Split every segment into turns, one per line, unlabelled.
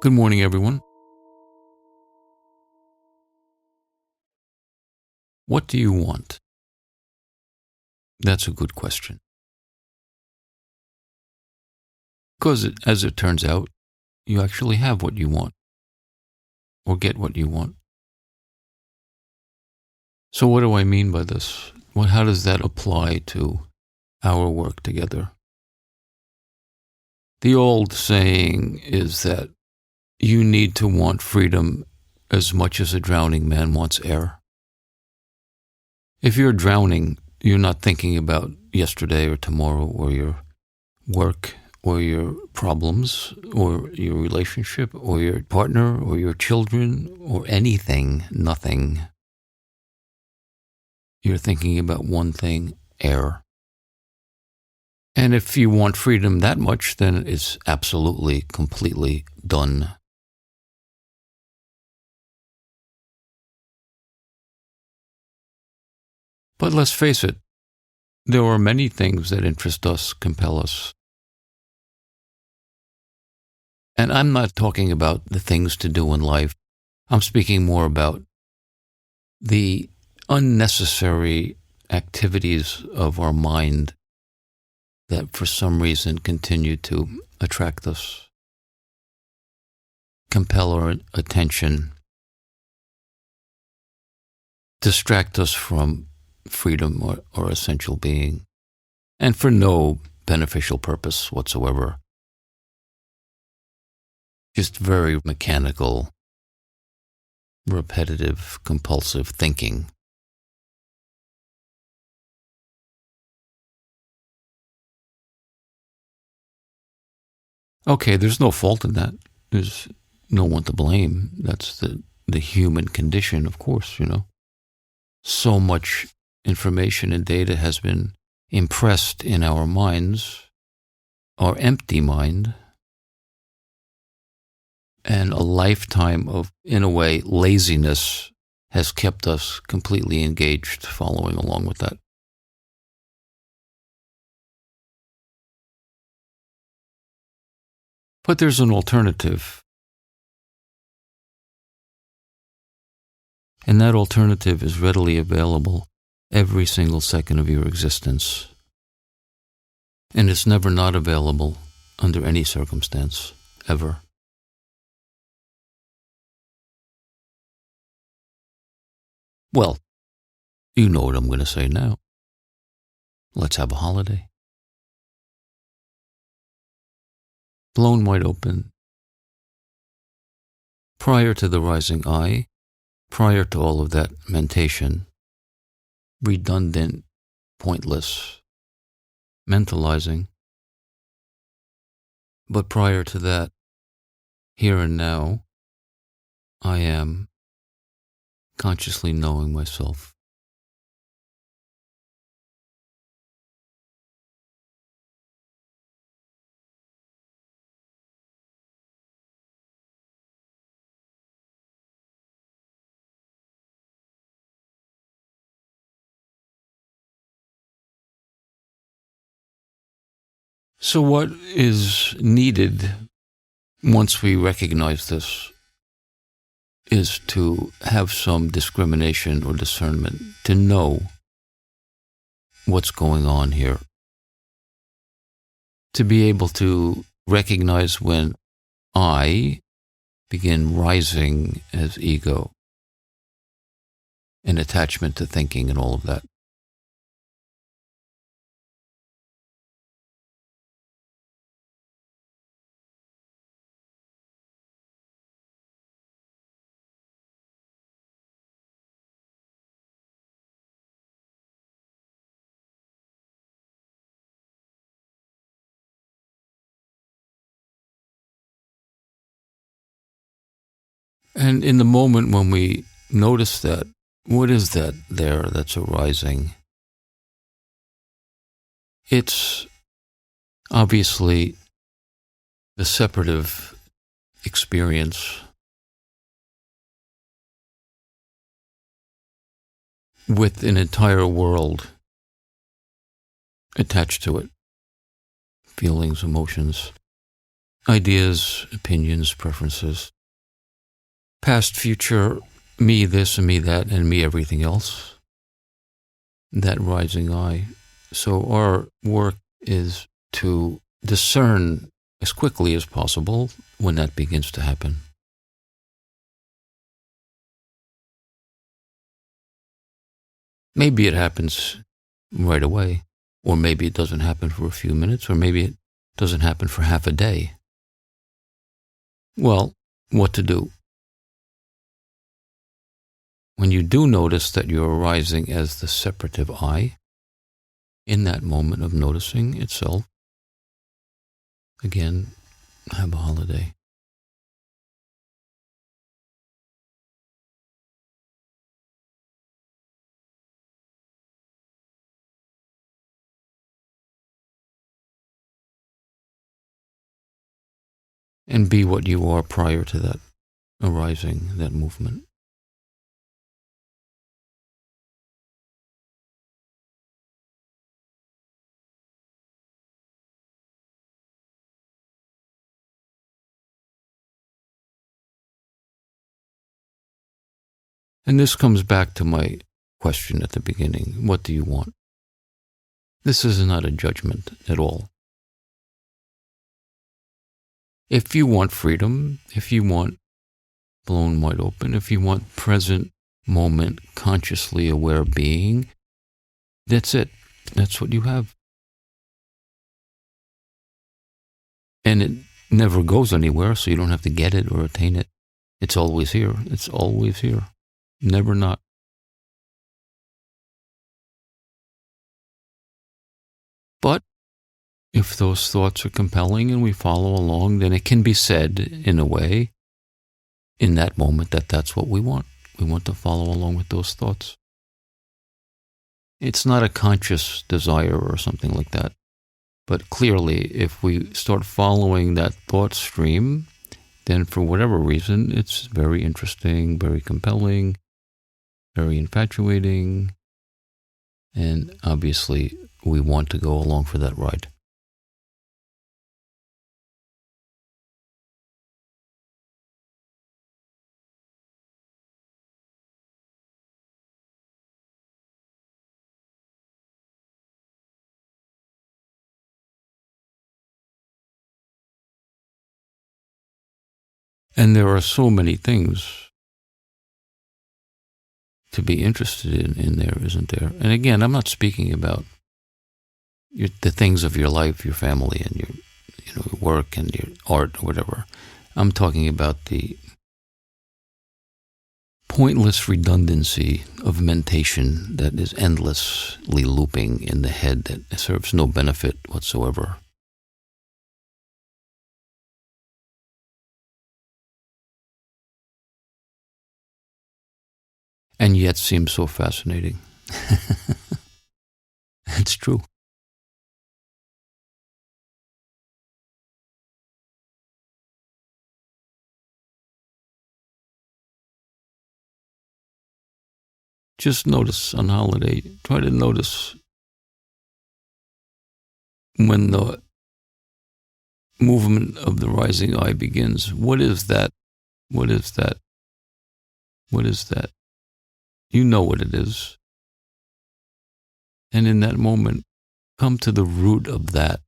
Good morning, everyone. What do you want? That's a good question. Because as it turns out, you actually have what you want, or get what you want. So what do I mean by this? How does that apply to our work together? The old saying is that you need to want freedom as much as a drowning man wants air. If you're drowning, you're not thinking about yesterday or tomorrow or your work or your problems or your relationship or your partner or your children or anything, nothing. You're thinking about one thing, air. And if you want freedom that much, then it's absolutely, completely done. But let's face it, there are many things that interest us, compel us. And I'm not talking about the things to do in life. I'm speaking more about the unnecessary activities of our mind that for some reason continue to attract us, compel our attention, distract us from freedom or essential being, and for no beneficial purpose whatsoever. Just very mechanical, repetitive, compulsive thinking. Okay, there's no fault in that. There's no one to blame. That's the human condition, of course, So much information and data has been impressed in our minds, our empty mind, and a lifetime of, in a way, laziness has kept us completely engaged following along with that. But there's an alternative. And that alternative is readily available every single second of your existence. And it's never not available under any circumstance, ever. Well, you know what I'm going to say now. Let's have a holiday. Blown wide open. Prior to the rising eye, prior to all of that mentation, redundant, pointless, mentalizing. But prior to that, here and now, I am consciously knowing myself. So what is needed once we recognize this is to have some discrimination or discernment, to know what's going on here, to be able to recognize when I begin rising as ego and attachment to thinking and all of that. And in the moment when we notice that, what is that there that's arising? It's obviously the separative experience with an entire world attached to it, feelings, emotions, ideas, opinions, preferences, past, future, me this and me that and me everything else, that rising I. So our work is to discern as quickly as possible when that begins to happen. Maybe it happens right away, or maybe it doesn't happen for a few minutes, or maybe it doesn't happen for half a day. Well, what to do? When you do notice that you're arising as the separative I, in that moment of noticing itself, again, have a holiday. And be what you are prior to that arising, that movement. And this comes back to my question at the beginning. What do you want? This is not a judgment at all. If you want freedom, if you want blown wide open, if you want present moment consciously aware being, that's it. That's what you have. And it never goes anywhere, so you don't have to get it or attain it. It's always here. It's always here. Never not. But if those thoughts are compelling and we follow along, then it can be said in a way, in that moment, that that's what we want. We want to follow along with those thoughts. It's not a conscious desire or something like that. But clearly, if we start following that thought stream, then for whatever reason, it's very interesting, very compelling, very infatuating, and obviously we want to go along for that ride. And there are so many things to be interested in there, isn't there? And again, I'm not speaking about the things of your life, your family, and your work and your art or whatever. I'm talking about the pointless redundancy of mentation that is endlessly looping in the head that serves no benefit whatsoever. And yet seems so fascinating. It's true. Just notice on holiday, try to notice when the movement of the rising I begins. What is that? What is that? What is that? You know what it is. And in that moment, come to the root of that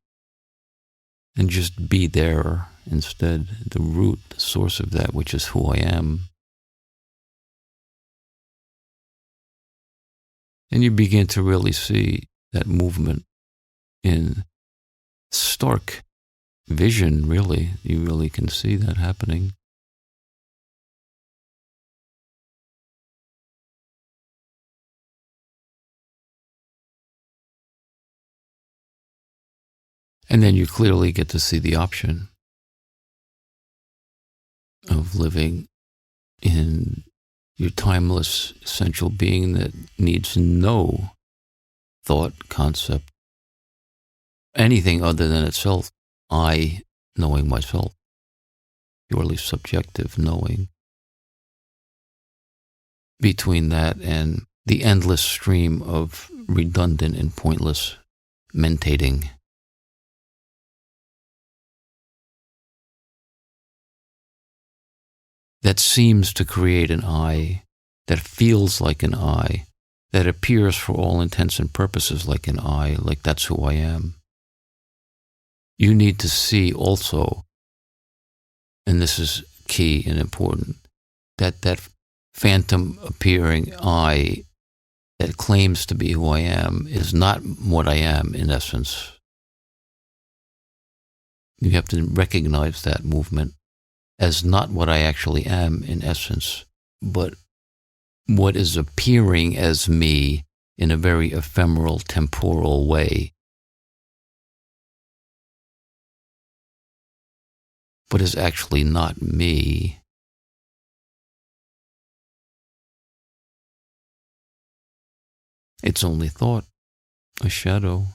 and just be there instead. The root, the source of that, which is who I am. And you begin to really see that movement in stark vision, really. You really can see that happening. And then you clearly get to see the option of living in your timeless essential being that needs no thought, concept, anything other than itself. I knowing myself, purely subjective knowing. Between that and the endless stream of redundant and pointless mentating. that seems to create an I, that feels like an I, that appears for all intents and purposes like an I, like that's who I am. You need to see also, and this is key and important, that phantom appearing I that claims to be who I am is not what I am in essence. You have to recognize that movement as not what I actually am in essence, but what is appearing as me in a very ephemeral, temporal way, but is actually not me. It's only thought, a shadow.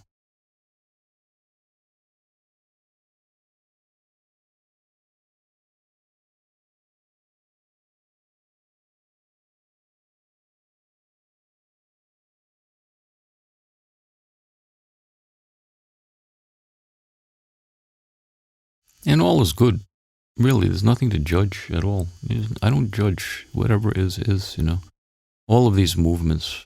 And all is good. Really, there's nothing to judge at all. I don't judge. Whatever is, All of these movements,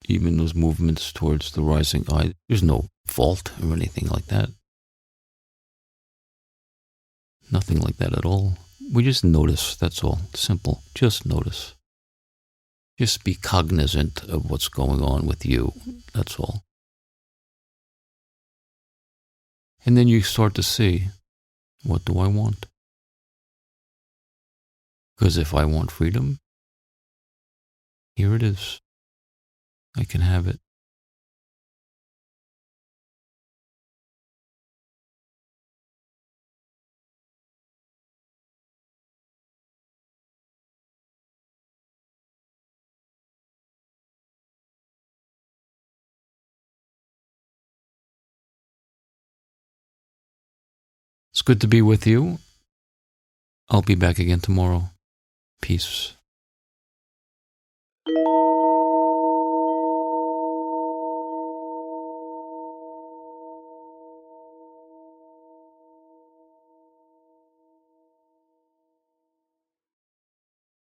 even those movements towards the rising I, there's no fault or anything like that. Nothing like that at all. We just notice, that's all. Simple. Just notice. Just be cognizant of what's going on with you. That's all. And then you start to see, what do I want? Because if I want freedom, here it is. I can have it. It's good to be with you. I'll be back again tomorrow. Peace.